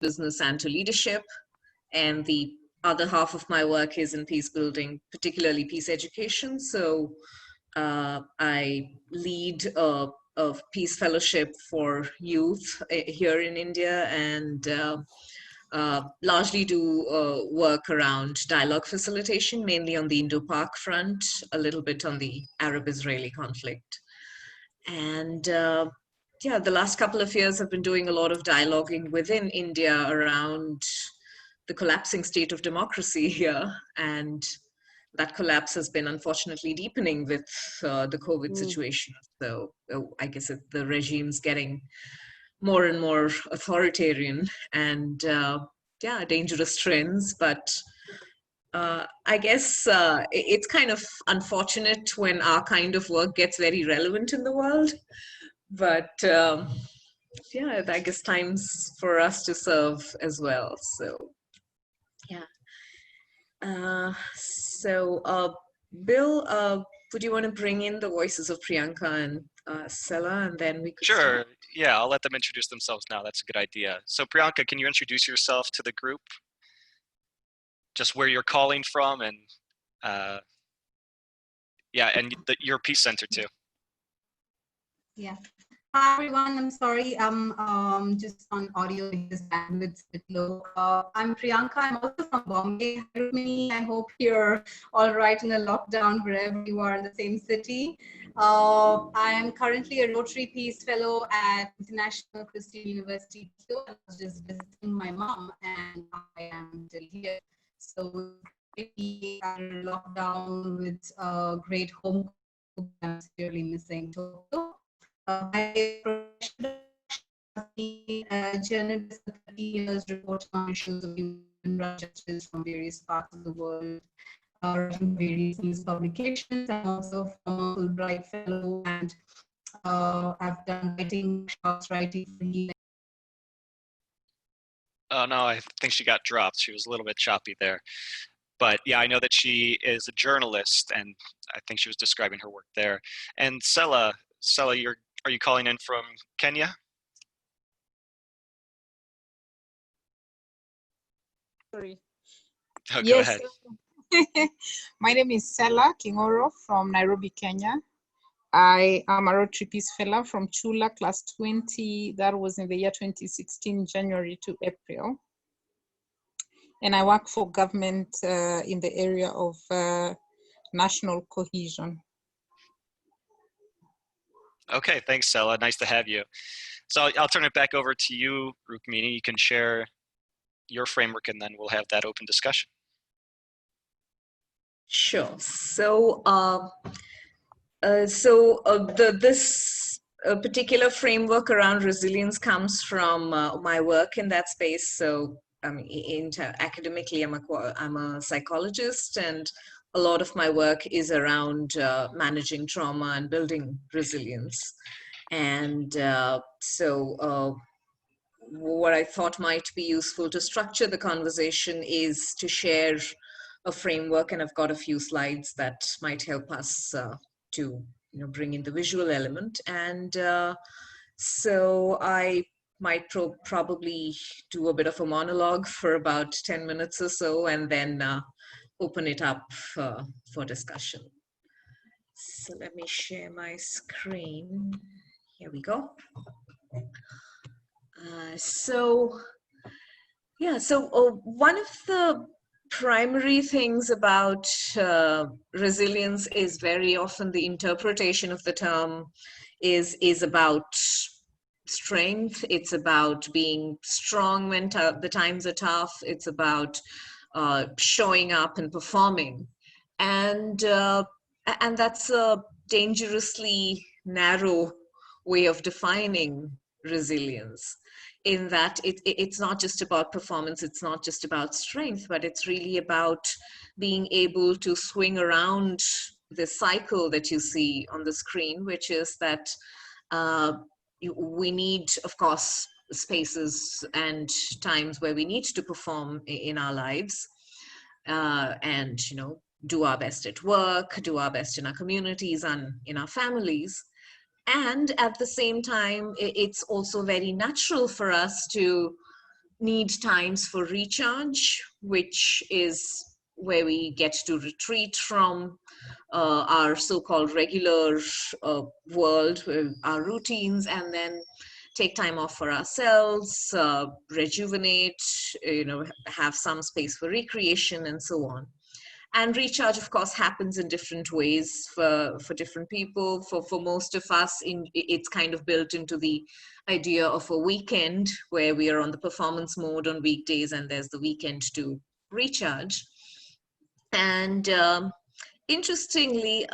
business and to leadership. And the other half of my work is in peace building, particularly peace education. So I lead a peace fellowship for youth here in India, and largely do work around dialogue facilitation, mainly on the Indo-Pak front, a little bit on the Arab-Israeli conflict. And yeah, the last couple of years I've been doing a lot of dialoguing within India around the collapsing state of democracy here. And that collapse has been unfortunately deepening with the COVID situation. So I guess the regime's getting more and more authoritarian and yeah, dangerous trends. But I guess it's kind of unfortunate when our kind of work gets very relevant in the world. But yeah, I guess time's for us to serve as well. So yeah. Bill, would you want to bring in the voices of Priyanka and Sela, and then we could Sure. start? Yeah, I'll let them introduce themselves now. That's a good idea. So Priyanka, can you introduce yourself to the group? Just where you're calling from, and yeah, and your peace center too. Yeah. Hi everyone. I'm sorry. I'm just on audio because bandwidth's a bit low. I'm Priyanka. I'm also from Bombay. Hi, Rukmini. I hope you're all right in a lockdown wherever you are in the same city. I am currently a Rotary Peace Fellow at International Christian University. I was just visiting my mom, and I am still here. So we are locked down with great home. I'm severely missing Tokyo. My profession journalist for 30 years, reporting on issues of human rights justice from various parts of the world, writing various news publications. I'm also a former Fulbright Fellow, and I've done writing workshops, writing for healing. Oh no, I think she got dropped. She was a little bit choppy there. But yeah, I know that she is a journalist, and I think she was describing her work there. And Sela, are you calling in from Kenya? Sorry. Oh, Yes. go ahead. My name is Sela Kingoro from Nairobi, Kenya. I am a Rotary Peace Fellow from Chula, class 20. That was in the year 2016, January to April. And I work for government in the area of national cohesion. Okay, thanks, Sela. Nice to have you. So I'll turn it back over to you, Rukmini. You can share your framework, and then we'll have that open discussion. Sure. So, this particular framework around resilience comes from my work in that space. So, academically, I'm a psychologist, and a lot of my work is around managing trauma and building resilience. And what I thought might be useful to structure the conversation is to share a framework, and I've got a few slides that might help us to bring in the visual element. And so I might probably do a bit of a monologue for about 10 minutes or so, and then open it up for discussion. So let me share my screen. Here we go. One of the primary things about resilience is very often the interpretation of the term is about strength. It's about being strong when the times are tough. It's about showing up and performing, and that's a dangerously narrow way of defining resilience, in that it's not just about performance, it's not just about strength, but it's really about being able to swing around the cycle that you see on the screen, which is that we need, of course, spaces and times where we need to perform in our lives, and do our best at work, do our best in our communities and in our families. And at the same time, it's also very natural for us to need times for recharge, which is where we get to retreat from our so-called regular world, our routines, and then take time off for ourselves, rejuvenate, have some space for recreation and so on. And recharge, of course, happens in different ways for different people. For most of us, it's kind of built into the idea of a weekend where we are on the performance mode on weekdays and there's the weekend to recharge. And interestingly,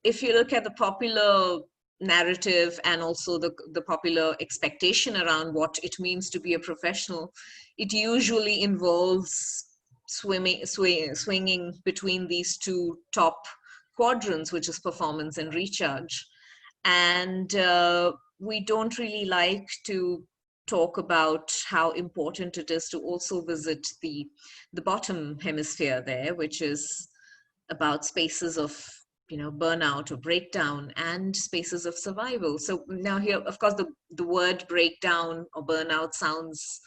if you look at the popular narrative and also the popular expectation around what it means to be a professional, it usually involves swinging between these two top quadrants, which is performance and recharge. And we don't really like to talk about how important it is to also visit the bottom hemisphere there, which is about spaces of burnout or breakdown and spaces of survival. So now here, of course, the word breakdown or burnout sounds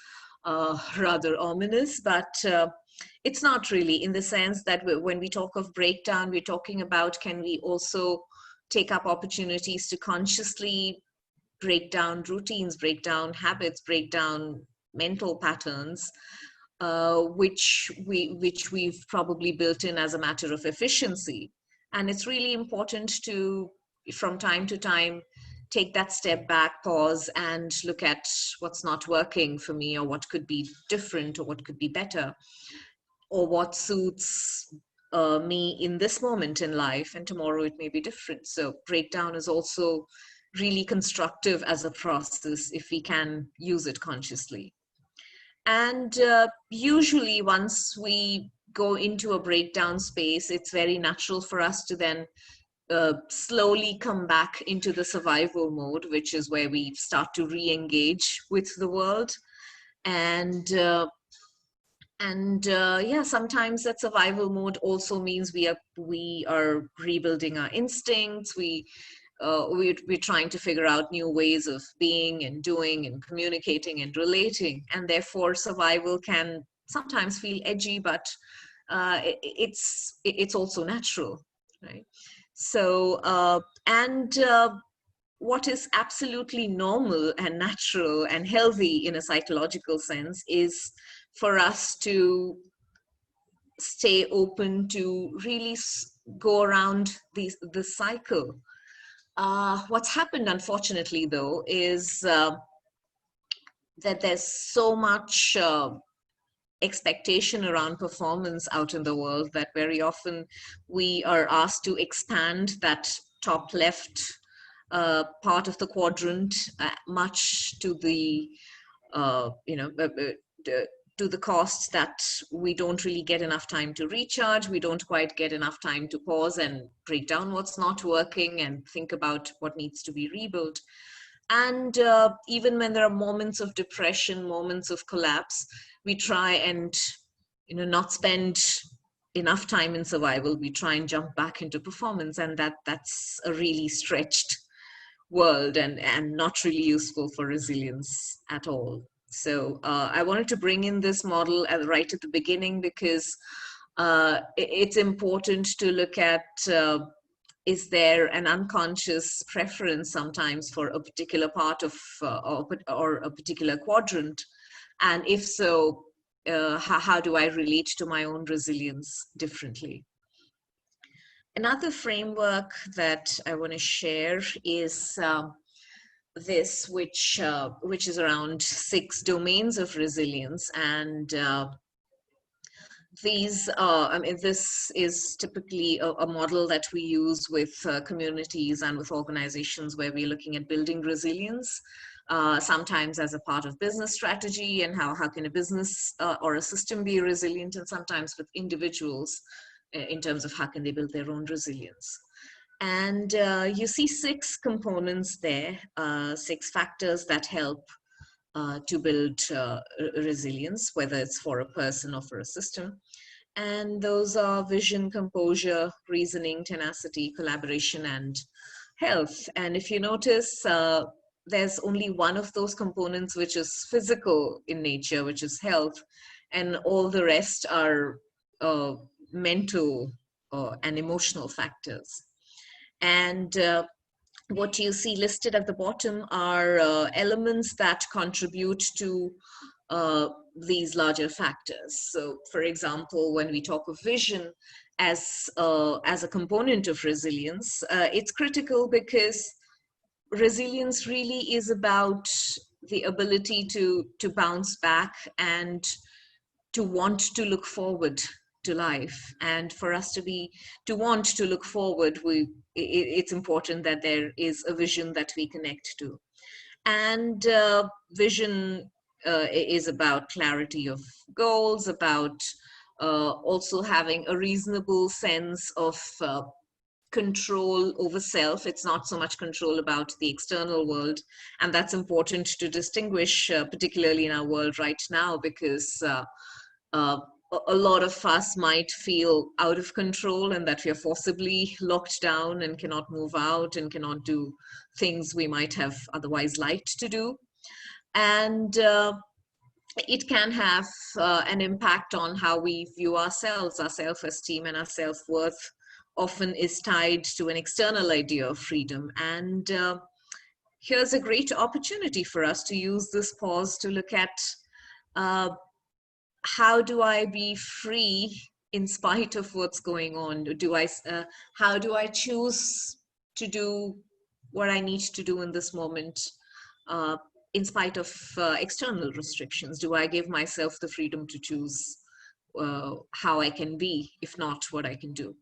rather ominous, but it's not really, in the sense that when we talk of breakdown, we're talking about, can we also take up opportunities to consciously break down routines, break down habits, break down mental patterns, which we've probably built in as a matter of efficiency. And it's really important to, from time to time, take that step back, pause, and look at what's not working for me, or what could be different, or what could be better, or what suits me in this moment in life, and tomorrow it may be different. So breakdown is also really constructive as a process if we can use it consciously. And usually once we go into a breakdown space, it's very natural for us to then slowly come back into the survival mode, which is where we start to re-engage with the world. And yeah, sometimes that survival mode also means we are rebuilding our instincts. We're trying to figure out new ways of being and doing and communicating and relating, and therefore survival can sometimes feel edgy, but it's also natural, right? So what is absolutely normal and natural and healthy in a psychological sense is for us to stay open to really go around the cycle. What's happened, unfortunately, though, is that there's so much expectation around performance out in the world that very often we are asked to expand that top left part of the quadrant, much to the to the cost that we don't really get enough time to recharge. We don't quite get enough time to pause and break down what's not working and think about what needs to be rebuilt. And even when there are moments of depression, moments of collapse, we try and not spend enough time in survival. We try and jump back into performance, and that's a really stretched world and not really useful for resilience at all. So I wanted to bring in this model right at the beginning, because it's important to look at, is there an unconscious preference sometimes for a particular part of or a particular quadrant? And if so, how do I relate to my own resilience differently? Another framework that I want to share is this, which is around 6 domains of resilience. And these, this is typically a model that we use with communities and with organizations where we're looking at building resilience, sometimes as a part of business strategy and how can a business or a system be resilient, and sometimes with individuals in terms of how can they build their own resilience. And you see 6 components there, 6 factors that help to build resilience, whether it's for a person or for a system. And those are vision, composure, reasoning, tenacity, collaboration, and health. And if you notice, there's only one of those components which is physical in nature, which is health, and all the rest are mental and emotional factors. And what you see listed at the bottom are elements that contribute to these larger factors. So, for example, when we talk of vision as a component of resilience, it's critical because resilience really is about the ability to bounce back and to want to look forward to life. And for us to want to look forward, it's important that there is a vision that we connect to. And vision is about clarity of goals, about also having a reasonable sense of control over self. It's not so much control about the external world, and that's important to distinguish, particularly in our world right now, because a lot of us might feel out of control and that we are forcibly locked down and cannot move out and cannot do things we might have otherwise liked to do. And it can have an impact on how we view ourselves. Our self-esteem and our self-worth often is tied to an external idea of freedom. And here's a great opportunity for us to use this pause to look at how do I be free in spite of what's going on? How do I choose to do what I need to do in this moment in spite of external restrictions? Do I give myself the freedom to choose how I can be, if not what I can do,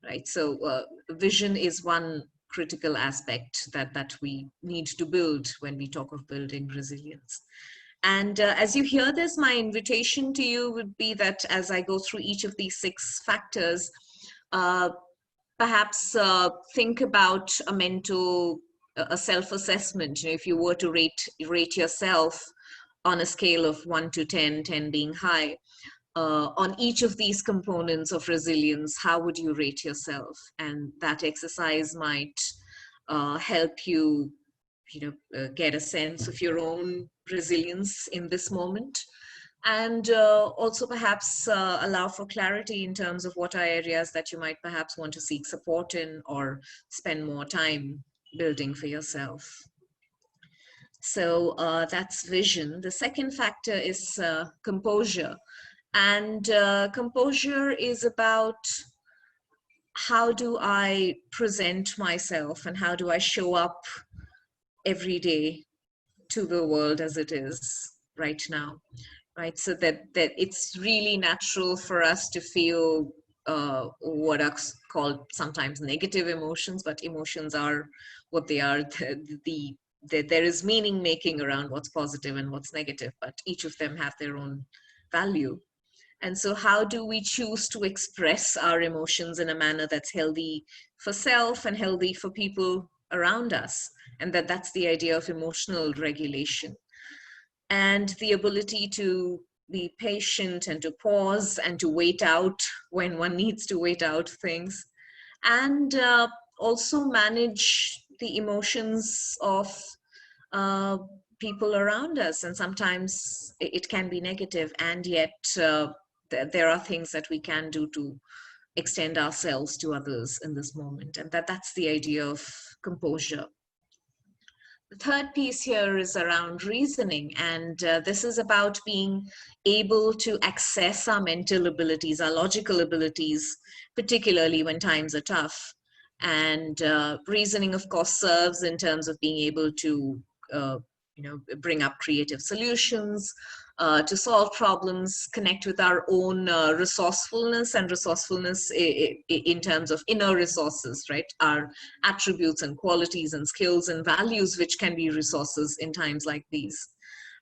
right? So vision is one critical aspect that we need to build when we talk of building resilience. And as you hear this, my invitation to you would be that as I go through each of these 6 factors, perhaps think about a mental, a self-assessment. You know, if you were to rate yourself on a scale of 1 to 10, 10 being high, on each of these components of resilience, how would you rate yourself? And that exercise might help you, get a sense of your own resilience in this moment, and also perhaps allow for clarity in terms of what are areas that you might perhaps want to seek support in or spend more time building for yourself. So that's vision. The second factor is composure. And composure is about how do I present myself and how do I show up every day to the world as it is right now, right? So that it's really natural for us to feel what are called sometimes negative emotions, but emotions are what they are. There is meaning making around what's positive and what's negative, but each of them have their own value. And so how do we choose to express our emotions in a manner that's healthy for self and healthy for people around us? And that's the idea of emotional regulation. And the ability to be patient and to pause and to wait out when one needs to wait out things. And also manage the emotions of people around us. And sometimes it can be negative, and yet there are things that we can do to extend ourselves to others in this moment. And that's the idea of composure. The third piece here is around reasoning, and this is about being able to access our mental abilities, our logical abilities, particularly when times are tough. And reasoning, of course, serves in terms of being able to bring up creative solutions, to solve problems, connect with our own resourcefulness, and resourcefulness in terms of inner resources, right? Our attributes and qualities and skills and values, which can be resources in times like these.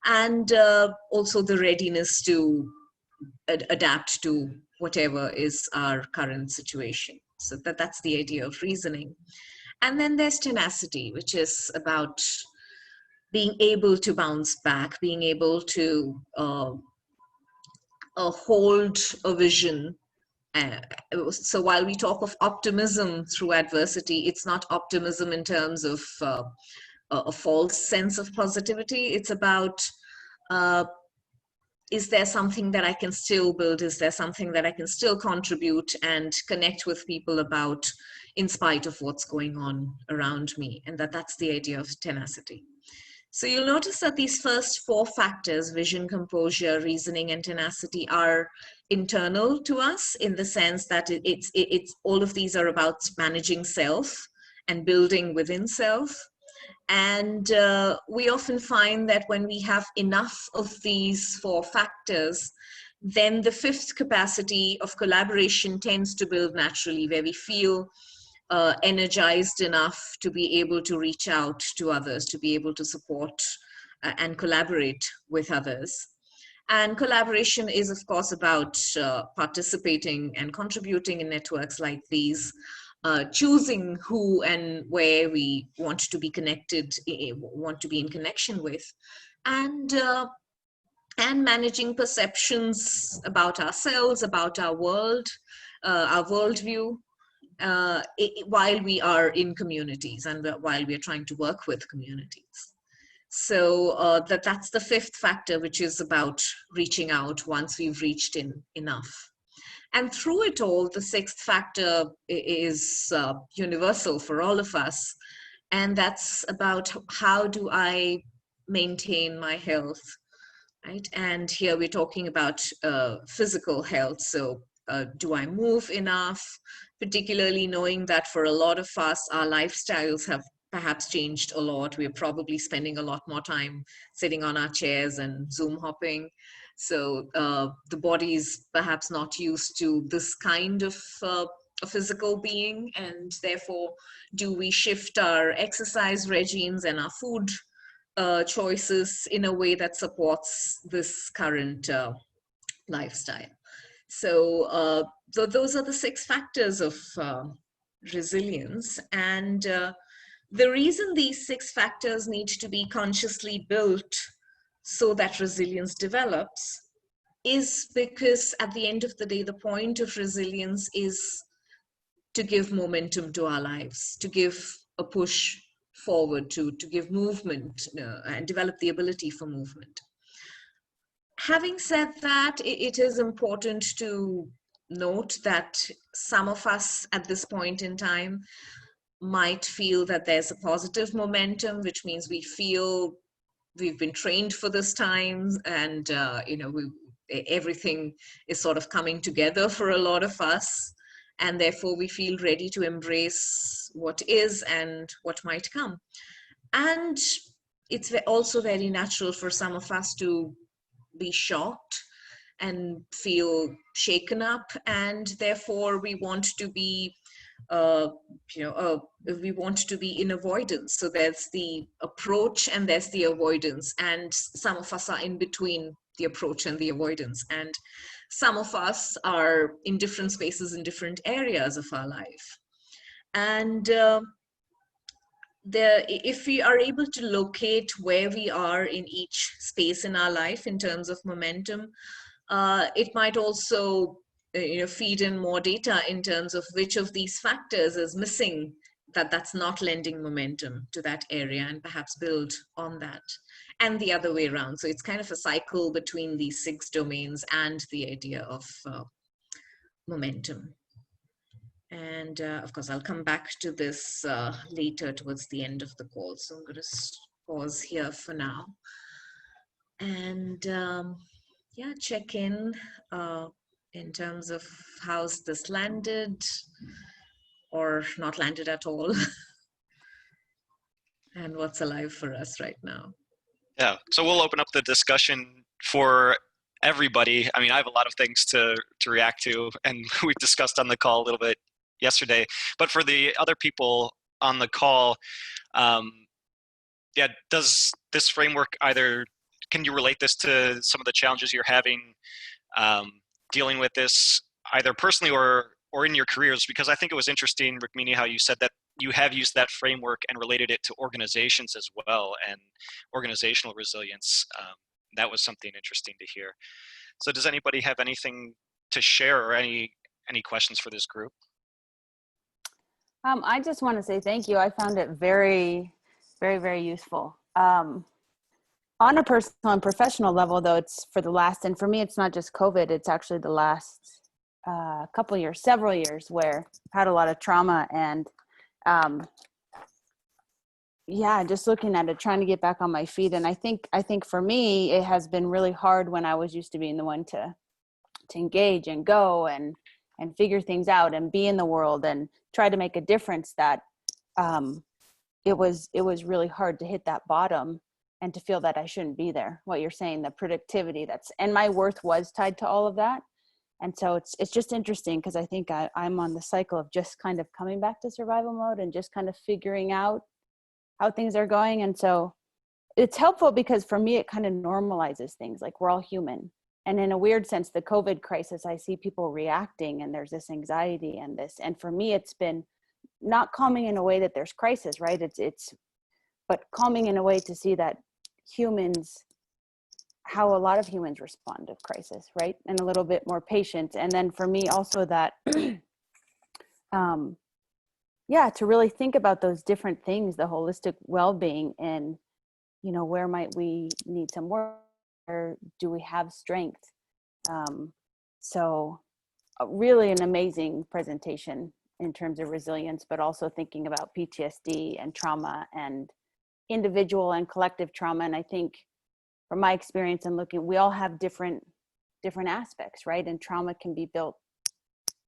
And also the readiness to adapt to whatever is our current situation. So that's the idea of reasoning. And then there's tenacity, which is about being able to bounce back, being able to hold a vision. So while we talk of optimism through adversity, it's not optimism in terms of a false sense of positivity. It's about, is there something that I can still build? Is there something that I can still contribute and connect with people about in spite of what's going on around me? And that's the idea of tenacity. So you'll notice that these first four factors, vision, composure, reasoning, and tenacity, are internal to us in the sense that it's all of these are about managing self and building within self. And we often find that when we have enough of these four factors, then the fifth capacity of collaboration tends to build naturally, where we feel energized enough to be able to reach out to others, to be able to support and collaborate with others. And collaboration is, of course, about participating and contributing in networks like these, choosing who and where we want to be connected, want to be in connection with, and managing perceptions about ourselves, about our world, our worldview, while we are in communities and while we are trying to work with communities. So that's the fifth factor, which is about reaching out once we've reached in enough. And through it all, the sixth factor is universal for all of us. And that's about how do I maintain my health, right? And here we're talking about physical health. So do I move enough? Particularly knowing that for a lot of us, our lifestyles have perhaps changed a lot. We're probably spending a lot more time sitting on our chairs and Zoom hopping. So the body is perhaps not used to this kind of a physical being, and therefore do we shift our exercise regimes and our food choices in a way that supports this current lifestyle. So those are the six factors of resilience. And the reason these six factors need to be consciously built so that resilience develops is because at the end of the day, the point of resilience is to give momentum to our lives, to give a push forward, to give movement and develop the ability for movement. Having said that, it is important to note that some of us at this point in time might feel that there's a positive momentum, which means we feel we've been trained for this time, and everything is sort of coming together for a lot of us, and therefore we feel ready to embrace what is and what might come. And it's also very natural for some of us to be shocked and feel shaken up, and therefore we want to be we want to be in avoidance. So there's the approach and there's the avoidance, and some of us are in between the approach and the avoidance, and some of us are in different spaces in different areas of our life. And if we are able to locate where we are in each space in our life in terms of momentum, it might also feed in more data in terms of which of these factors is missing, that's not lending momentum to that area, and perhaps build on that, and the other way around. So it's kind of a cycle between these six domains and the idea of momentum. And of course, I'll come back to this later towards the end of the call. So I'm going to pause here for now. And yeah, check in terms of how's this landed or not landed at all. And what's alive for us right now. Yeah, so we'll open up the discussion for everybody. I mean, I have a lot of things to react to, and we discussed on the call a little bit yesterday, but for the other people on the call, yeah, does this framework can you relate this to some of the challenges you're having dealing with this either personally or in your careers? Because I think it was interesting, Rukmini, how you said that you have used that framework and related it to organizations as well, and organizational resilience. That was something interesting to hear. So does anybody have anything to share or any questions for this group? I just want to say thank you. I found it very Very, very useful. On a personal and professional level, though, it's for the last, and for me, it's not just COVID, it's actually the last couple years, several years, where I've had a lot of trauma, and yeah, just looking at it, trying to get back on my feet. And I think for me, it has been really hard when I was used to being the one to engage and go and figure things out and be in the world and try to make a difference, that it was really hard to hit that bottom and to feel that I shouldn't be there. What you're saying, the productivity and my worth was tied to all of that. And so it's just interesting, because I think I'm on the cycle of just kind of coming back to survival mode and just kind of figuring out how things are going. And so it's helpful, because for me, it kind of normalizes things. Like, we're all human. And in a weird sense, the COVID crisis, I see people reacting, and there's this anxiety and this, and for me, it's been not calming in a way that there's crisis, right? But calming in a way to see that humans, how a lot of humans respond to crisis, right? And a little bit more patient. And then for me also that, yeah, to really think about those different things, the holistic well-being, and, where might we need some work, or do we have strength? So really an amazing presentation in terms of resilience, but also thinking about PTSD and trauma and individual and collective trauma. And I think from my experience and looking, we all have different aspects, right? And trauma can be built,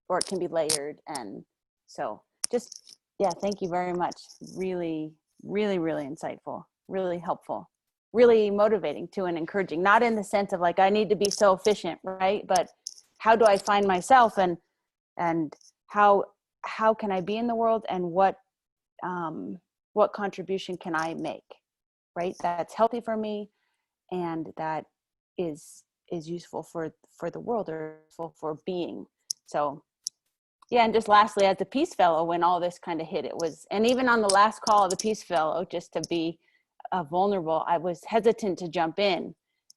or it can be layered. And so just, yeah, thank you very much. Really, really, really insightful, really helpful, really motivating too, and encouraging, not in the sense of like, I need to be so efficient, right? But how do I find myself, and how can I be in the world, and what contribution can I make, right? That's healthy for me, and that is useful for the world, or useful for being. So yeah. And just lastly, as a Peace Fellow, when all this kind of hit, it was, and even on the last call of the Peace Fellow, just to be vulnerable, I was hesitant to jump in,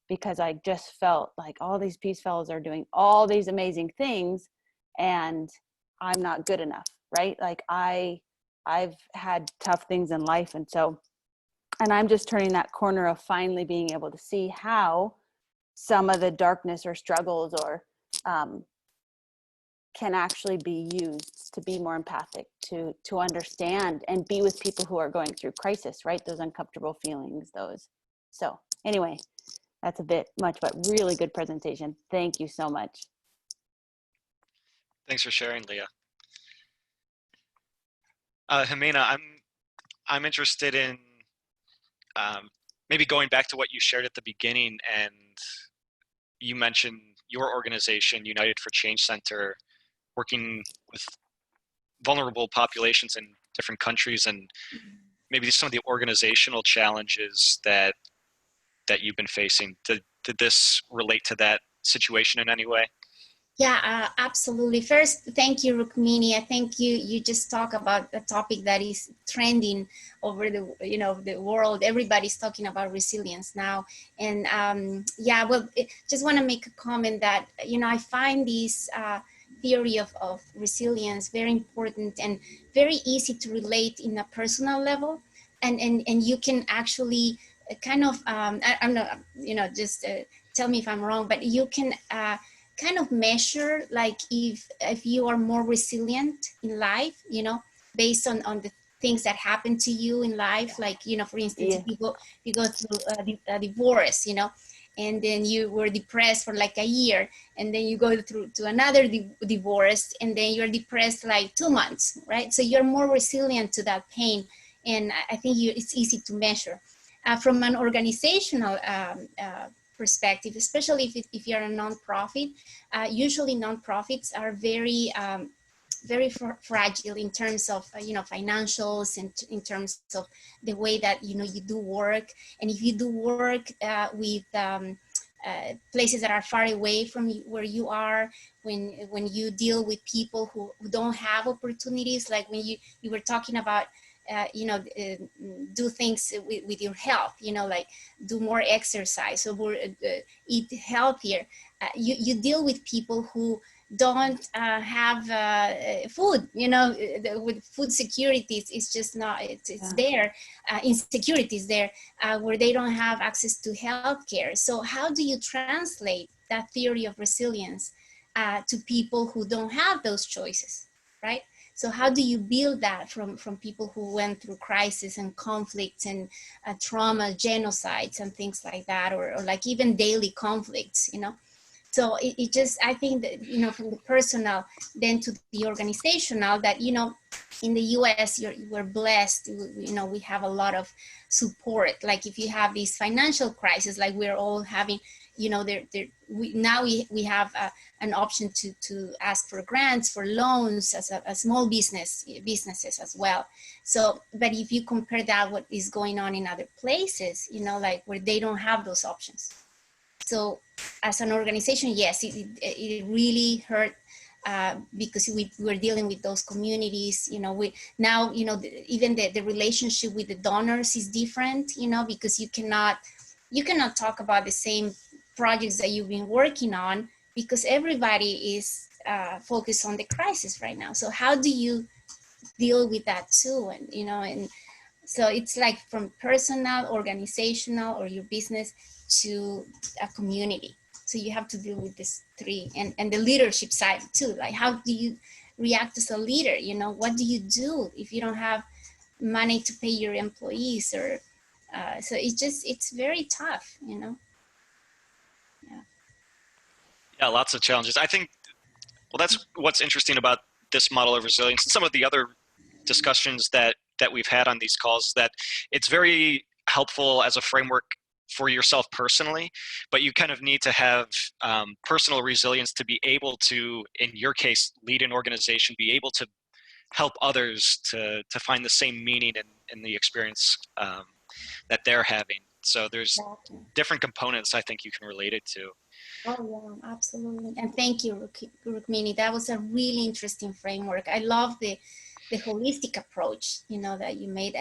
because I just felt like all these Peace Fellows are doing all these amazing things, and I'm not good enough, right? Like I've had tough things in life. And I'm just turning that corner of finally being able to see how some of the darkness or struggles or can actually be used to be more empathic, to understand and be with people who are going through crisis, right? Those uncomfortable feelings, those. So anyway, that's a bit much, but really good presentation. Thank you so much. Thanks for sharing, Leah. Jimena, I'm interested in maybe going back to what you shared at the beginning, and you mentioned your organization, United for Change Center, working with vulnerable populations in different countries, and maybe some of the organizational challenges that you've been facing. Did this relate to that situation in any way? Yeah, absolutely. First, thank you, Rukmini. I think you just talk about a topic that is trending over the world. Everybody's talking about resilience now. And yeah, well, just want to make a comment that, I find this theory of resilience very important and very easy to relate in a personal level. And you can actually kind of, I'm not, just tell me if I'm wrong, but you can kind of measure, like if you are more resilient in life, based on the things that happen to you in life. Like, for instance, if you go through a divorce, and then you were depressed for like a year, and then you go through to another divorce, and then you're depressed like 2 months, right? So you're more resilient to that pain. And I think it's easy to measure. From an organizational perspective, especially if you're a nonprofit, usually nonprofits are very very fragile in terms of financials, and in terms of the way that you do work. And if you do work with places that are far away from where you are, when you deal with people who don't have opportunities, like when you were talking about do things with your health, like do more exercise, or eat healthier. you deal with people who don't have food, with food security, it's just not, it's there, insecurities there, where they don't have access to healthcare. So how do you translate that theory of resilience to people who don't have those choices, right? So how do you build that from people who went through crisis and conflicts and trauma, genocides and things like that, or like even daily conflicts, So it just, I think that, from the personal then to the organizational, that, in the US, we're blessed, we have a lot of support. Like if you have these financial crises, like we're all having, we have an option to ask for grants, for loans as a small businesses as well. So, but if you compare that, what is going on in other places, like where they don't have those options. So as an organization, yes, it really hurt because we're dealing with those communities, even the relationship with the donors is different, because you cannot talk about the same projects that you've been working on, because everybody is focused on the crisis right now. So how do you deal with that too? And, and so it's like from personal, organizational, or your business to a community. So you have to deal with these three, and the leadership side too. Like, how do you react as a leader? What do you do if you don't have money to pay your employees? Or so it's very tough, Yeah. Yeah, lots of challenges. I think, well, that's what's interesting about this model of resilience and some of the other discussions that we've had on these calls, is that it's very helpful as a framework for yourself personally, but you kind of need to have personal resilience to be able to, in your case, lead an organization, be able to help others to find the same meaning in the experience that they're having. So there's different components I think you can relate it to. Oh yeah, absolutely. And thank you, Rukmini. That was a really interesting framework. I love the holistic approach, that you made.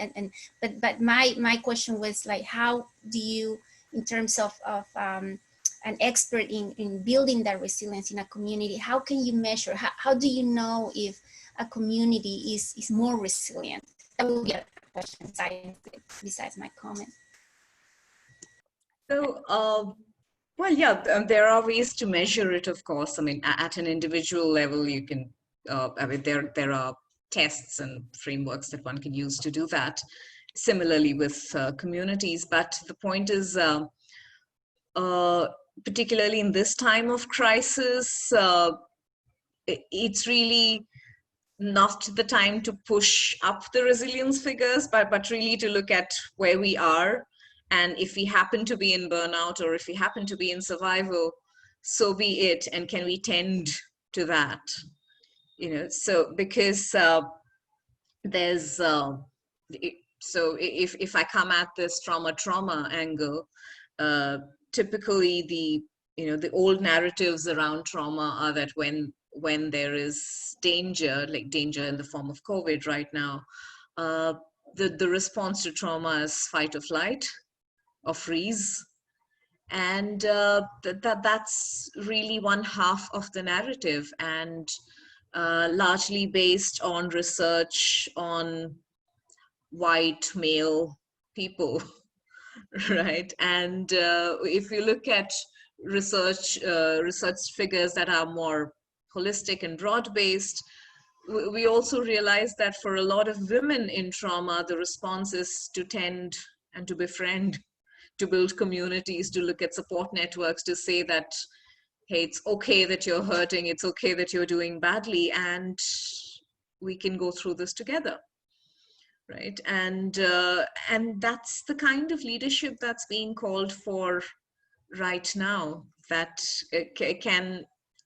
But my question was like, how do you, in terms of an expert in building that resilience in a community, how can you measure? How do you know if a community is more resilient? That will be a question besides my comment. So, well, yeah, there are ways to measure it, of course. I mean, at an individual level, you can, there are tests and frameworks that one can use to do that. Similarly with communities, but the point is, particularly in this time of crisis, it's really not the time to push up the resilience figures, but really to look at where we are. And if we happen to be in burnout, or if we happen to be in survival, so be it. And can we tend to that? So because there's, so if I come at this trauma angle, typically the old narratives around trauma are that when there is danger, like danger in the form of COVID right now, the response to trauma is fight or flight, or freeze. And that's really one half of the narrative, and largely based on research on white male people, right? And if you look at research figures that are more holistic and broad-based, we also realize that for a lot of women in trauma, the response is to tend and to befriend, to build communities, to look at support networks, to say that, hey, it's okay that you're hurting, it's okay that you're doing badly, and we can go through this together, right? And that's the kind of leadership that's being called for right now. That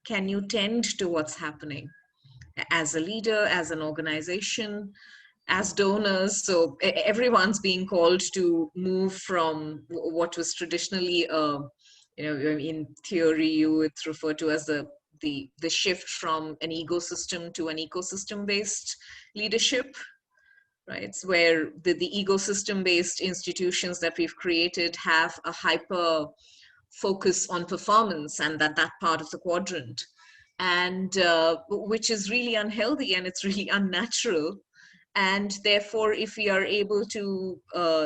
can you tend to what's happening as a leader, as an organization, as donors? So everyone's being called to move from what was traditionally, in theory, you would refer to as the shift from an ecosystem to an ecosystem-based leadership, right? It's where the ecosystem-based institutions that we've created have a hyper focus on performance and that part of the quadrant, and which is really unhealthy and it's really unnatural. And therefore, if we are able to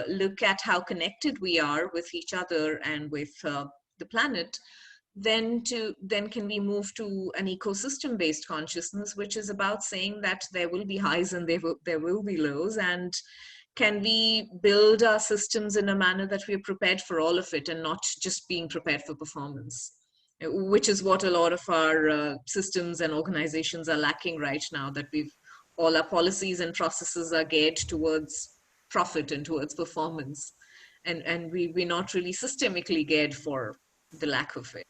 look at how connected we are with each other and with the planet, then can we move to an ecosystem-based consciousness, which is about saying that there will be highs and there will be lows, and can we build our systems in a manner that we are prepared for all of it and not just being prepared for performance, which is what a lot of our systems and organizations are lacking right now, that all our policies and processes are geared towards profit and towards performance. And we're not really systemically geared for the lack of it.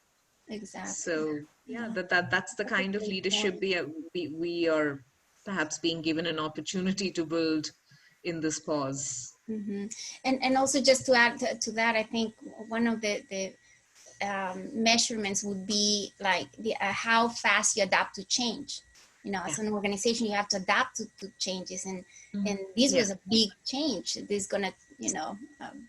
Exactly. So yeah, that's the kind of leadership we are perhaps being given an opportunity to build in this pause. Mm-hmm. And also, just to add to that, I think one of the measurements would be like how fast you adapt to change. You know, as an organization, you have to adapt to changes, and this was a big change. This is gonna, you know,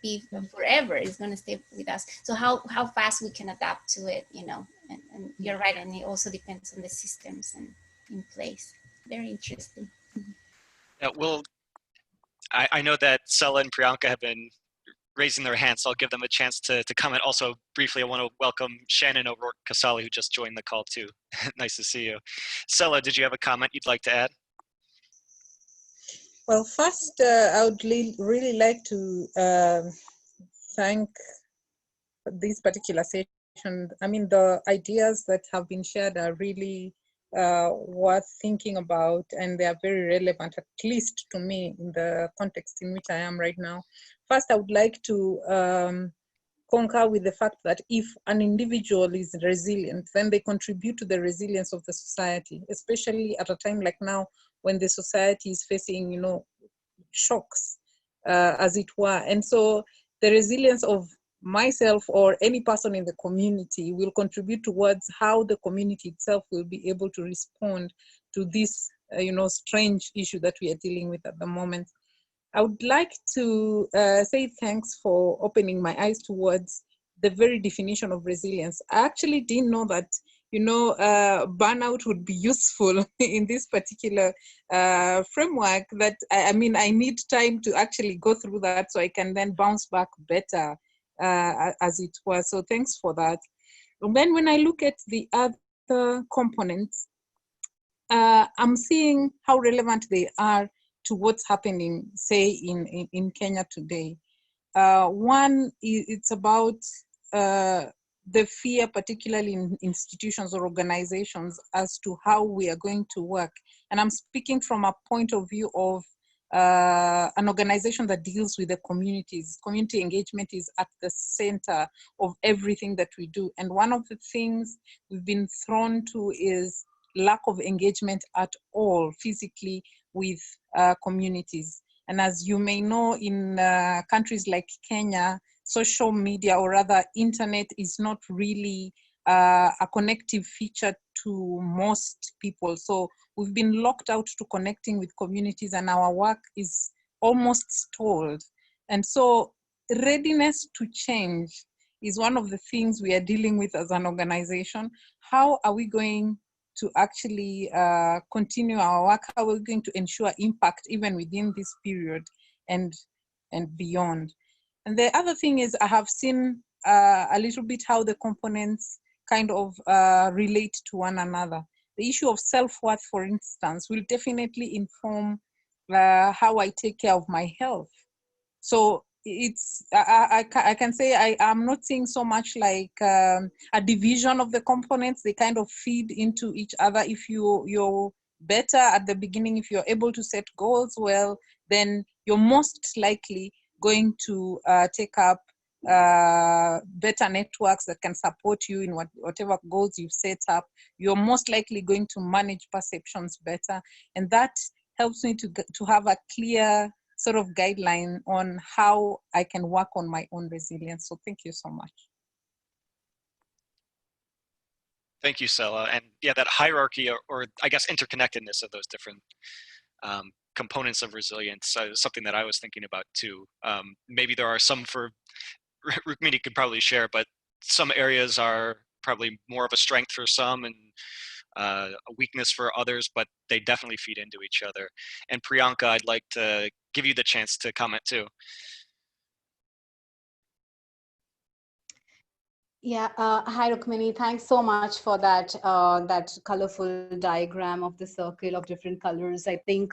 be forever. It's gonna stay with us. So how fast we can adapt to it, you know, and you're right, and it also depends on the systems and in place. Very interesting. Yeah, well, I know that Sela and Priyanka have been raising their hands, so I'll give them a chance to comment. Also, briefly, I want to welcome Shannon O'Rourke-Casale, who just joined the call too. Nice to see you. Sela, did you have a comment you'd like to add? Well, first, I would really like to thank this particular session. I mean, the ideas that have been shared are really worth thinking about, and they are very relevant, at least to me, in the context in which I am right now. First, I would like to concur with the fact that if an individual is resilient, then they contribute to the resilience of the society, especially at a time like now when the society is facing, you know, shocks, as it were. And so the resilience of myself or any person in the community will contribute towards how the community itself will be able to respond to this, you know, strange issue that we are dealing with at the moment. I would like to say thanks for opening my eyes towards the very definition of resilience. I actually didn't know that, you know, burnout would be useful in this particular framework. That I mean, I need time to actually go through that so I can then bounce back better, as it was. So thanks for that. And then when I look at the other components, I'm seeing how relevant they are to what's happening, say, in Kenya today. One, it's about the fear, particularly in institutions or organizations, as to how we are going to work. And I'm speaking from a point of view of an organization that deals with the communities. Community engagement is at the center of everything that we do. And one of the things we've been thrown to is lack of engagement at all physically with communities. And as you may know, in countries like Kenya, social media, or rather internet, is not really a connective feature to most people. So we've been locked out to connecting with communities, and our work is almost stalled. And so readiness to change is one of the things we are dealing with as an organization. How are we going to actually continue our work? How are we going to ensure impact even within this period and beyond? And the other thing is, I have seen a little bit how the components kind of relate to one another. The issue of self-worth, for instance, will definitely inform how I take care of my health. So it's, I can say I am not seeing so much like a division of the components. They kind of feed into each other. If you're better at the beginning, if you're able to set goals well, then you're most likely going to take up better networks that can support you in whatever goals you've set up. You're most likely going to manage perceptions better. And that helps me to have a clear sort of guideline on how I can work on my own resilience. So thank you so much. Thank you, Sela. And yeah, that hierarchy, or I guess interconnectedness of those different components of resilience is something that I was thinking about too. Maybe there are some for Rukmini could probably share, but some areas are probably more of a strength for some and a weakness for others, but they definitely feed into each other. And Priyanka, I'd like to give you the chance to comment too. Yeah, hi Rukmini. Thanks so much for that that colorful diagram of the circle of different colors. I think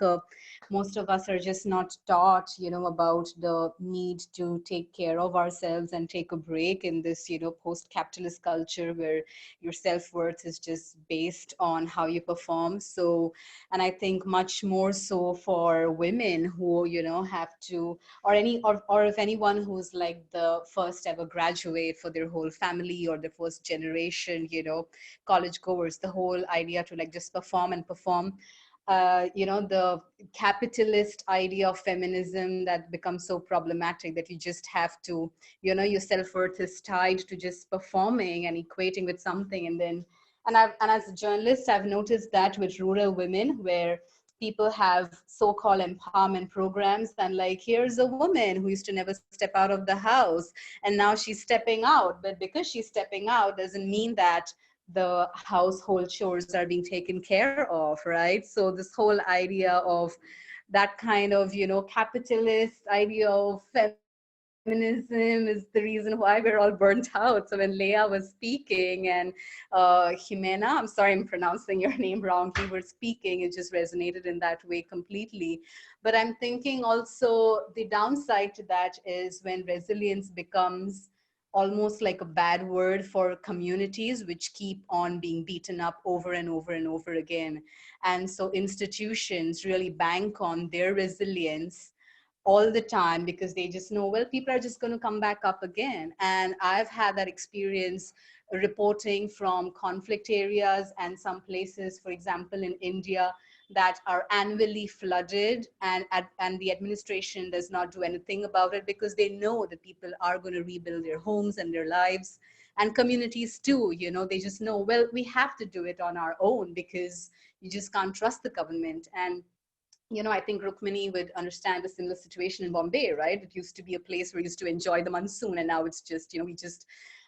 most of us are just not taught, about the need to take care of ourselves and take a break in this, post-capitalist culture where your self-worth is just based on how you perform. So, and I think much more so for women who, have to, or if anyone who's like the first ever graduate for their whole family or the first generation, college goers, the whole idea to like just perform and perform. The capitalist idea of feminism that becomes so problematic that you just have to, your self-worth is tied to just performing and equating with something. And as a journalist, I've noticed that with rural women where people have so-called empowerment programs and like, here's a woman who used to never step out of the house and now she's stepping out, but because she's stepping out doesn't mean that the household chores are being taken care of, right? So this whole idea of that kind of, capitalist idea of feminism is the reason why we're all burnt out. So when Leah was speaking and Jimena, I'm sorry I'm pronouncing your name wrong, you were speaking, it just resonated in that way completely. But I'm thinking also the downside to that is when resilience becomes almost like a bad word for communities which keep on being beaten up over and over and over again. And so institutions really bank on their resilience all the time because they just know, well, people are just going to come back up again. And I've had that experience reporting from conflict areas and some places, for example, in India, that are annually flooded, and the administration does not do anything about it because they know that people are going to rebuild their homes and their lives, and communities too. They just know, well, we have to do it on our own because you just can't trust the government. And I think Rukmini would understand a similar situation in Bombay, right? It used to be a place where we used to enjoy the monsoon, and now it's just,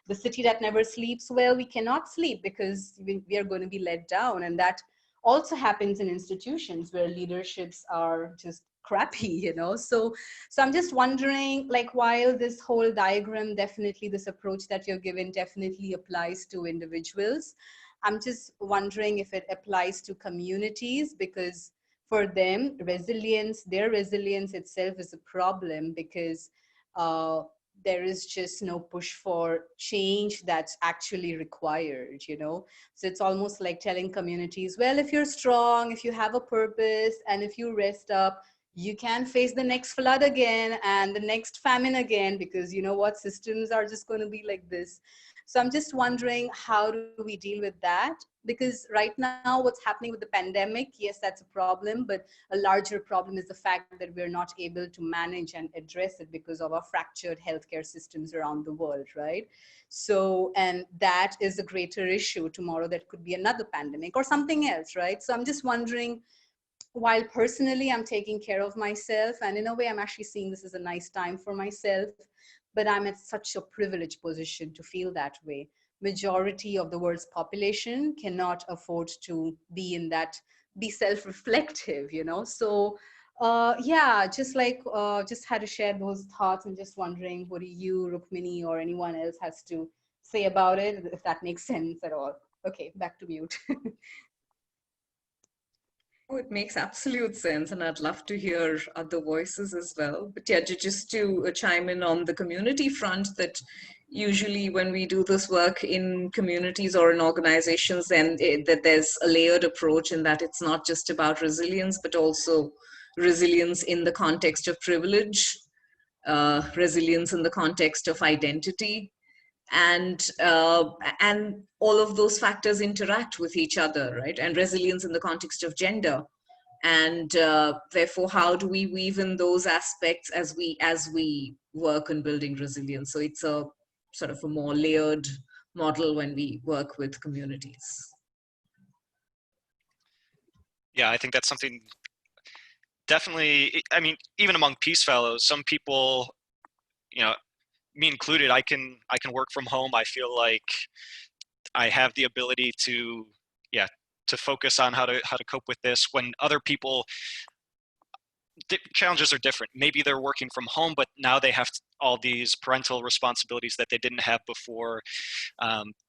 the city that never sleeps. Well, we cannot sleep because we are going to be let down. And that also happens in institutions where leaderships are just crappy, So I'm just wondering, like, while this whole diagram, definitely this approach that you're given definitely applies to individuals, I'm just wondering if it applies to communities, because for them, their resilience itself is a problem because there is just no push for change that's actually required, So it's almost like telling communities, well, if you're strong, if you have a purpose, and if you rest up, you can face the next flood again and the next famine again, because you know what, systems are just going to be like this. So I'm just wondering, how do we deal with that? Because right now, what's happening with the pandemic, yes, that's a problem, but a larger problem is the fact that we're not able to manage and address it because of our fractured healthcare systems around the world, right? So, and that is a greater issue. Tomorrow, that could be another pandemic or something else, right? So I'm just wondering, while personally I'm taking care of myself, and in a way I'm actually seeing this as a nice time for myself, but I'm at such a privileged position to feel that way. Majority of the world's population cannot afford to be in that, be self-reflective, So yeah, just had to share those thoughts, and just wondering, what do you, Rukmini, or anyone else has to say about it, if that makes sense at all. Okay, back to mute. Oh, it makes absolute sense, and I'd love to hear other voices as well. But yeah, just to chime in on the community front, that usually when we do this work in communities or in organizations, then that there's a layered approach in that it's not just about resilience, but also resilience in the context of privilege, resilience in the context of identity, and all of those factors interact with each other, right? And resilience in the context of gender, and therefore, how do we weave in those aspects as we work on building resilience? So it's a sort of a more layered model when we work with communities. Yeah, I think that's something definitely. I mean, even among Peace Fellows, some people, you know, me included, I can work from home. I feel like I have the ability to, yeah, to focus on how to cope with this. When other people, challenges are different. Maybe they're working from home, but now they have all these parental responsibilities that they didn't have before.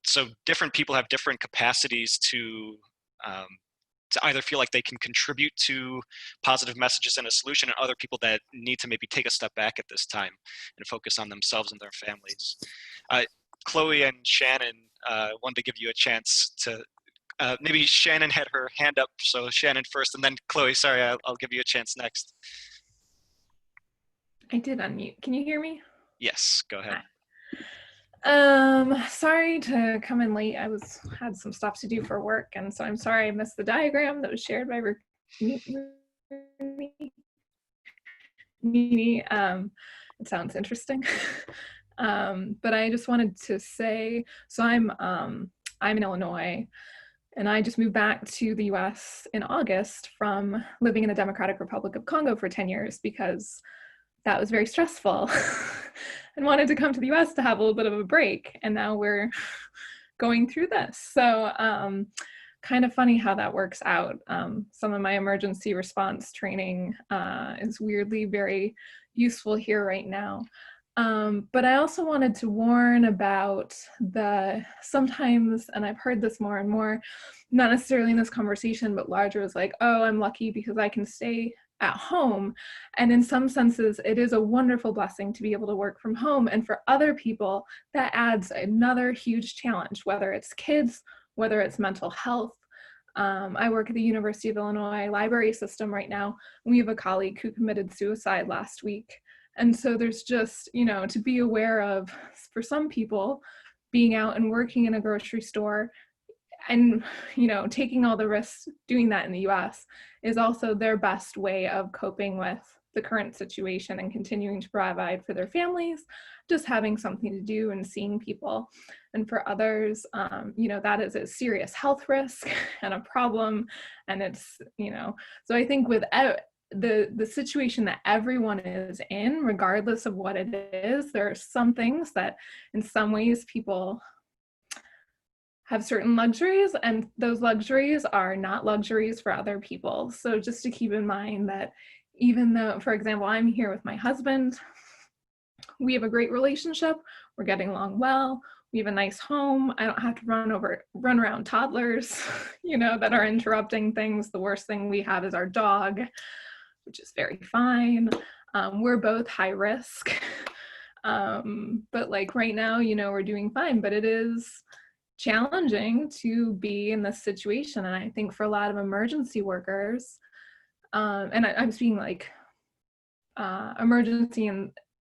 So different people have different capacities um, to either feel like they can contribute to positive messages and a solution, and other people that need to maybe take a step back at this time and focus on themselves and their families. Chloe and Shannon, wanted to give you a chance to, maybe Shannon had her hand up, so Shannon first, and then Chloe, sorry, I'll give you a chance next. I did unmute. Can you hear me? Yes, go ahead. Sorry to come in late. I had some stuff to do for work, and so I'm sorry I missed the diagram that was shared by Rukmini. It sounds interesting. But I just wanted to say, so I'm in Illinois, and I just moved back to the US in August from living in the Democratic Republic of Congo for 10 years because that was very stressful and wanted to come to the US to have a little bit of a break. And now we're going through this. So kind of funny how that works out. Some of my emergency response training is weirdly very useful here right now. But I also wanted to warn about sometimes, and I've heard this more and more, not necessarily in this conversation, but larger, is like, oh, I'm lucky because I can stay at home. And in some senses, it is a wonderful blessing to be able to work from home. And for other people, that adds another huge challenge, whether it's kids, whether it's mental health. I work at the University of Illinois library system right now. We have a colleague who committed suicide last week. And so there's just, to be aware of, for some people, being out and working in a grocery store and, taking all the risks doing that in the US is also their best way of coping with the current situation and continuing to provide for their families, just having something to do and seeing people. And for others, that is a serious health risk and a problem. And it's, so I think with the situation that everyone is in, regardless of what it is, there are some things that in some ways people have certain luxuries, and those luxuries are not luxuries for other people. So just to keep in mind that even though, for example, I'm here with my husband, we have a great relationship, we're getting along well, we have a nice home, I don't have to run around toddlers, that are interrupting things. The worst thing we have is our dog, which is very fine. We're both high risk, but like right now, we're doing fine, but it is challenging to be in this situation. And I think for a lot of emergency workers, and I'm speaking like emergency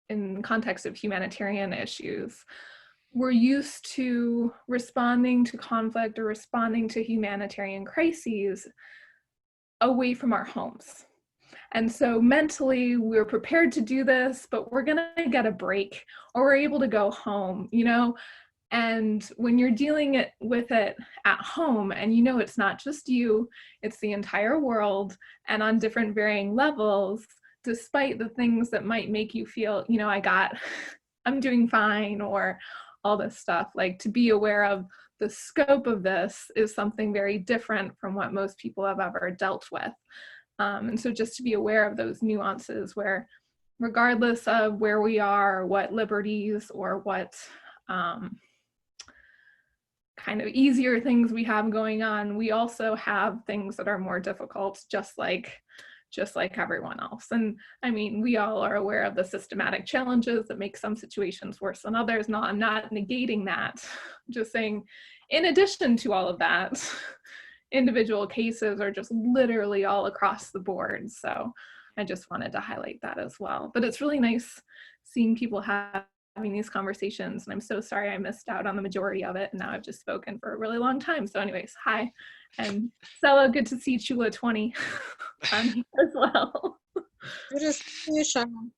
in context of humanitarian issues, we're used to responding to conflict or responding to humanitarian crises away from our homes. And so mentally we're prepared to do this, but we're gonna get a break or we're able to go home, And when you're dealing with it at home and it's not just you, it's the entire world and on different varying levels, despite the things that might make you feel, I'm doing fine or all this stuff, like to be aware of the scope of this is something very different from what most people have ever dealt with. And so just to be aware of those nuances where regardless of where we are, what liberties or what kind of easier things we have going on, we also have things that are more difficult, just like everyone else. And I mean, we all are aware of the systematic challenges that make some situations worse than others. No, I'm not negating that. I'm just saying, in addition to all of that, individual cases are just literally all across the board. So I just wanted to highlight that as well. But it's really nice seeing people having these conversations, and I'm so sorry I missed out on the majority of it, and now I've just spoken for a really long time. So anyways, hi, and Stella, good to see Chula 20 on here as well. Good to see you, Shannon.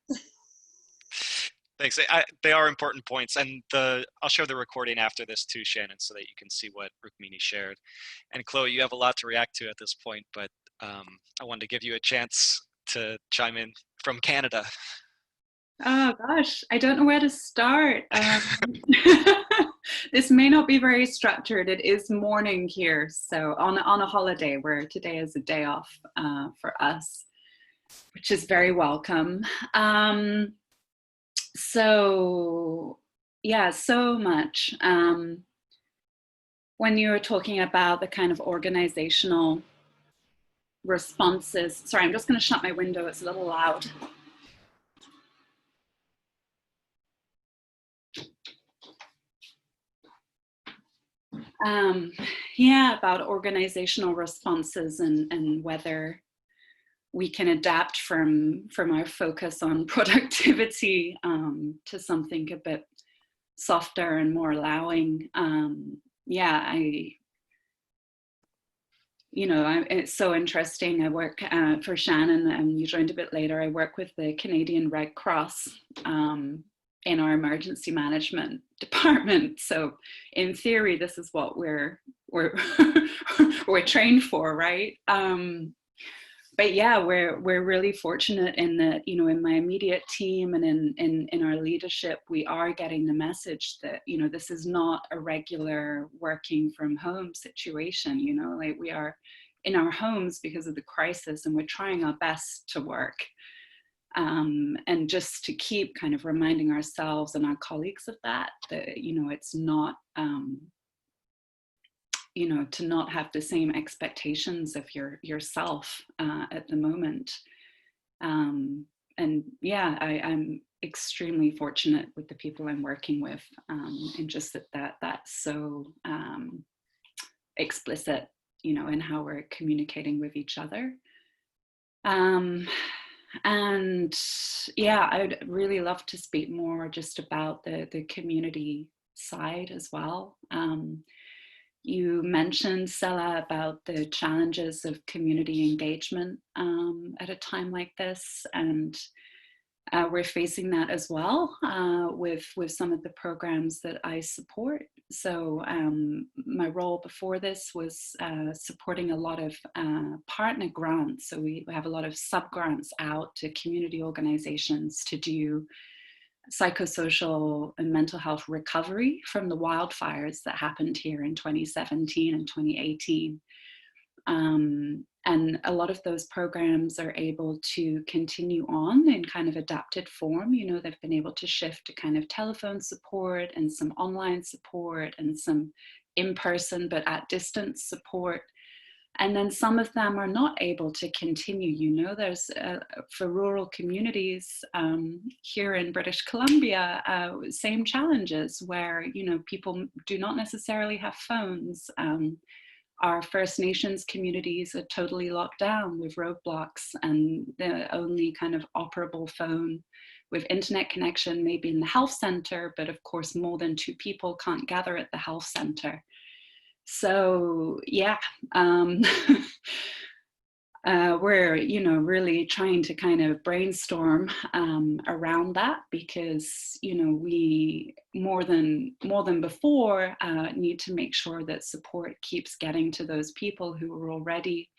Thanks. They are important points, and I'll share the recording after this too, Shannon, so that you can see what Rukmini shared. And Chloe, you have a lot to react to at this point, but I wanted to give you a chance to chime in from Canada. Oh gosh, I don't know where to start. This may not be very structured. It is morning here, so on a holiday where today is a day off for us, which is very welcome. So yeah, so much. When you were talking about the kind of organizational responses, sorry, I'm just going to shut my window. It's a little loud. Yeah, about organizational responses and whether we can adapt from our focus on productivity to something a bit softer and more allowing. Yeah, it's so interesting. I work for Shannon, and you joined a bit later. I work with the Canadian Red Cross in our emergency management department. So in theory, this is what we're we're trained for, right? But yeah, we're really fortunate in that, in my immediate team and in our leadership, we are getting the message that, this is not a regular working from home situation, like we are in our homes because of the crisis, and we're trying our best to work. And just to keep kind of reminding ourselves and our colleagues of that, it's not, to not have the same expectations of yourself at the moment. And yeah, I'm extremely fortunate with the people I'm working with, and just that's so explicit, in how we're communicating with each other. And yeah, I'd really love to speak more just about the community side as well. You mentioned, Sela, about the challenges of community engagement at a time like this, and we're facing that as well with some of the programs that I support. So my role before this was supporting a lot of partner grants. So we have a lot of sub-grants out to community organizations to do psychosocial and mental health recovery from the wildfires that happened here in 2017 and 2018. And a lot of those programs are able to continue on in kind of adapted form. They've been able to shift to kind of telephone support and some online support and some in-person but at distance support. And then some of them are not able to continue. There's for rural communities here in British Columbia, same challenges where, people do not necessarily have phones. Our First Nations communities are totally locked down with roadblocks, and the only kind of operable phone with internet connection may be in the health center, but of course more than 2 people can't gather at the health center. So yeah, we're really trying to kind of brainstorm around that, because we more than before need to make sure that support keeps getting to those people who are already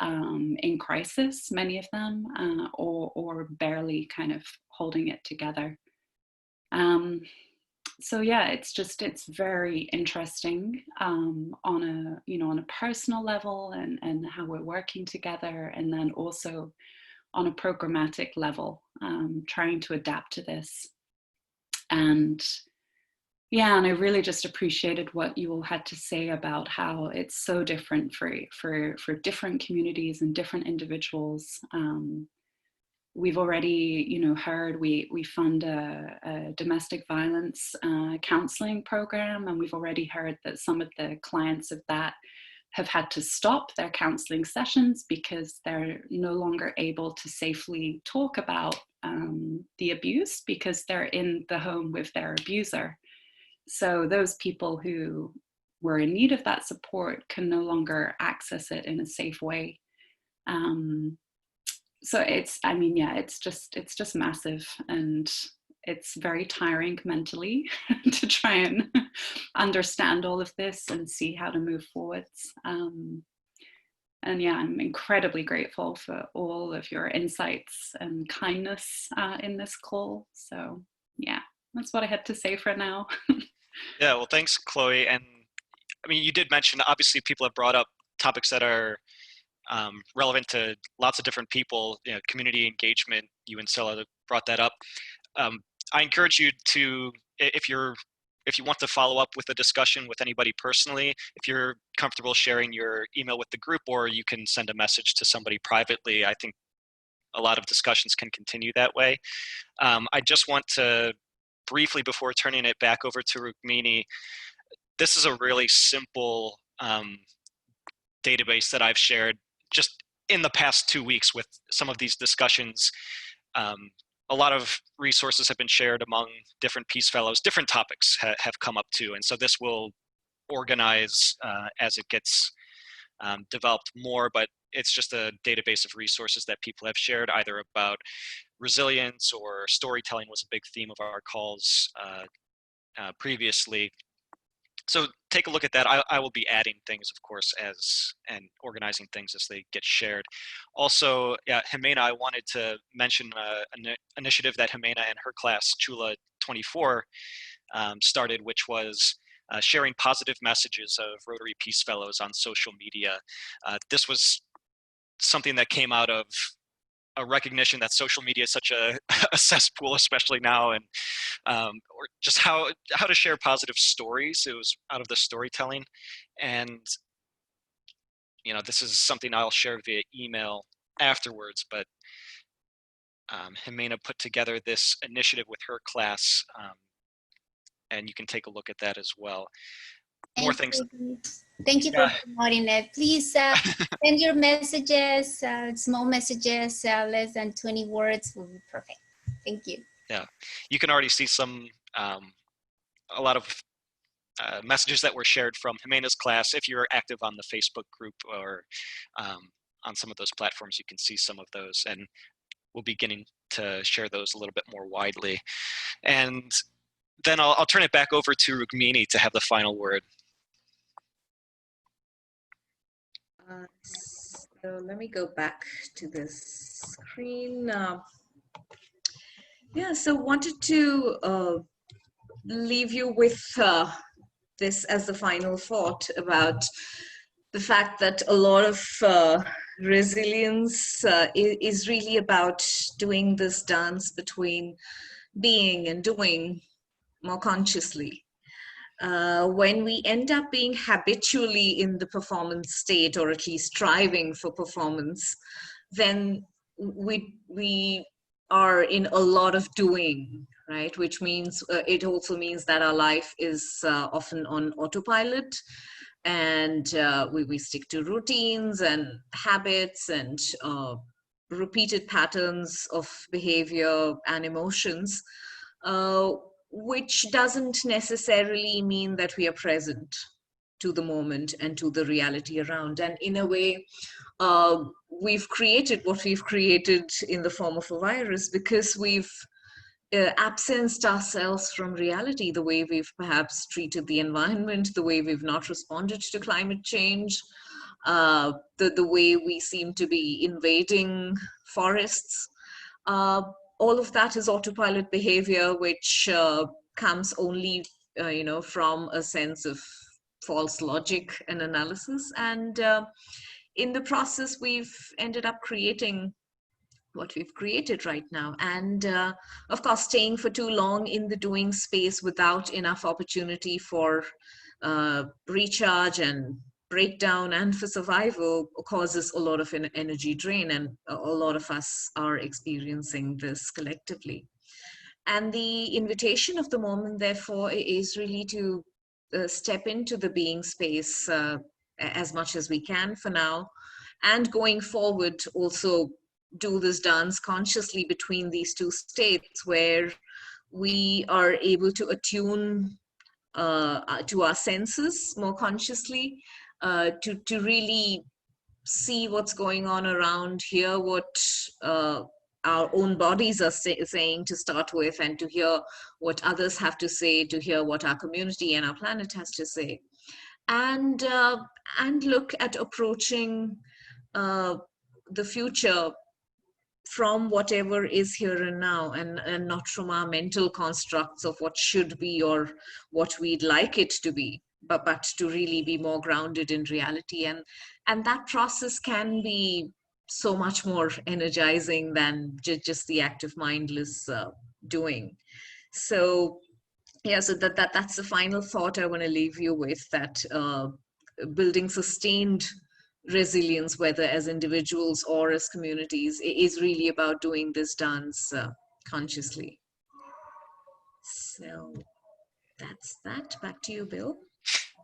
in crisis, many of them, or barely kind of holding it together. So yeah, it's very interesting on a personal level and how we're working together, and then also on a programmatic level, trying to adapt to this. And yeah, and I really just appreciated what you all had to say about how it's so different for different communities and different individuals. We've already, heard we fund a domestic violence counseling program, and we've already heard that some of the clients of that have had to stop their counseling sessions because they're no longer able to safely talk about the abuse because they're in the home with their abuser. So those people who were in need of that support can no longer access it in a safe way. So it's just massive, and it's very tiring mentally to try and understand all of this and see how to move forwards. And yeah, I'm incredibly grateful for all of your insights and kindness in this call. So yeah, that's what I had to say for now. Yeah, well, thanks, Chloe. And I mean, you did mention, obviously, people have brought up topics that are relevant to lots of different people, you know, community engagement. You and Sela brought that up. I encourage you to, if you want to follow up with a discussion with anybody personally, if you're comfortable sharing your email with the group, or you can send a message to somebody privately. I think a lot of discussions can continue that way. I just want to briefly, before turning it back over to Rukmini, this is a really simple database that I've shared just in the past 2 weeks with some of these discussions. A lot of resources have been shared among different Peace Fellows. Different topics have come up too. And so this will organize as it gets developed more, but it's just a database of resources that people have shared, either about resilience or storytelling was a big theme of our calls previously. So take a look at that. I will be adding things, of course, and organizing things as they get shared. Also, yeah, Jimena, I wanted to mention an initiative that Jimena and her class, Chula 24, started, which was sharing positive messages of Rotary Peace Fellows on social media. This was something that came out of a recognition that social media is such a cesspool, especially now, and or just how to share positive stories. It was out of the storytelling, and you know, this is something I'll share via email afterwards. But Jimena put together this initiative with her class, and you can take a look at that as well. More things. Thank you for promoting it. Please send your messages, small messages, less than 20 words will be perfect. Thank you. Yeah, you can already see some, a lot of messages that were shared from Jimena's class. If you're active on the Facebook group or on some of those platforms, you can see some of those, and we'll be beginning to share those a little bit more widely. And then I'll turn it back over to Rukmini to have the final word. So let me go back to this screen. Yeah, so wanted to leave you with this as the final thought about the fact that a lot of resilience is really about doing this dance between being and doing more consciously. When we end up being habitually in the performance state, or at least striving for performance, then we are in a lot of doing, right? Which means it also means that our life is often on autopilot, and we stick to routines and habits and repeated patterns of behavior and emotions, which doesn't necessarily mean that we are present to the moment and to the reality around. And in a way, we've created what we've created in the form of a virus because we've absenced ourselves from reality, the way we've perhaps treated the environment, the way we've not responded to climate change, the way we seem to be invading forests. All of that is autopilot behavior, which comes only, from a sense of false logic and analysis. And in the process, we've ended up creating what we've created right now. And of course, staying for too long in the doing space without enough opportunity for recharge and breakdown and for survival causes a lot of energy drain, and a lot of us are experiencing this collectively. And the invitation of the moment, therefore, is really to step into the being space as much as we can for now, and going forward also do this dance consciously between these two states, where we are able to attune to our senses more consciously, to really see what's going on around, hear what our own bodies are saying to start with, and to hear what others have to say, to hear what our community and our planet has to say, and look at approaching the future from whatever is here and now, and not from our mental constructs of what should be or what we'd like it to be, but to really be more grounded in reality. And that process can be so much more energizing than just the act of mindless doing. So yeah, so that's the final thought I want to leave you with, that building sustained resilience, whether as individuals or as communities, is really about doing this dance consciously. So that's that. Back to you, Bill.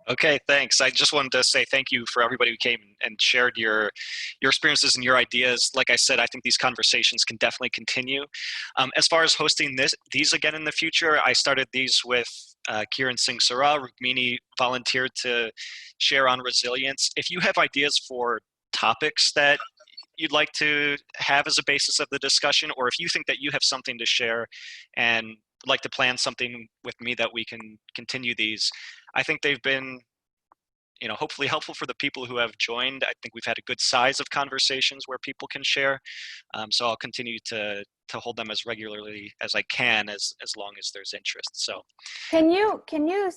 Okay, thanks. I just wanted to say thank you for everybody who came and shared your experiences and your ideas. Like I said, I think these conversations can definitely continue. As far as hosting these again in the future, I started these with Kiran Singh Saral. Rukmini volunteered to share on resilience. If you have ideas for topics that you'd like to have as a basis of the discussion, or if you think that you have something to share and would like to plan something with me that we can continue these, I think they've been, hopefully helpful for the people who have joined. I think we've had a good size of conversations where people can share. So I'll continue to hold them as regularly as I can, as long as there's interest. So can you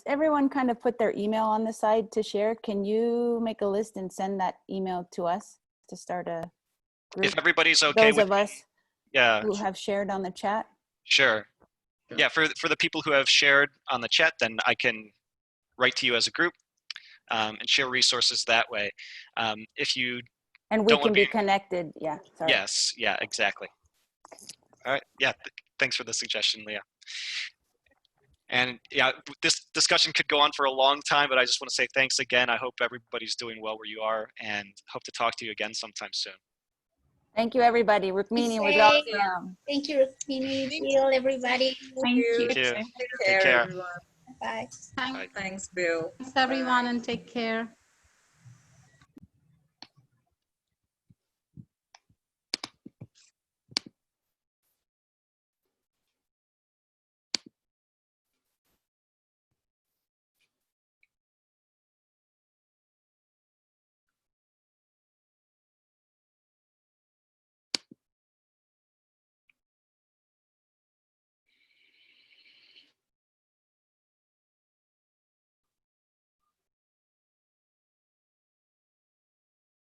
everyone kind of put their email on the side to share? Can you make a list and send that email to us to start a group? If everybody's okay those with of us yeah, who have shared on the chat. Sure. Yeah, for the people who have shared on the chat, then I can write to you as a group and share resources that way. If you and we can be connected. Yeah. Sorry. Yes. Yeah. Exactly. All right. Yeah. Thanks for the suggestion, Leah. And yeah, this discussion could go on for a long time, but I just want to say thanks again. I hope everybody's doing well where you are, and hope to talk to you again sometime soon. Thank you, everybody. Rukmini was awesome. Thank you, Rukmini, Bill, everybody. Thank you. Take care, everyone. Bye. Thanks, Thanks, Bill. everyone, and take care.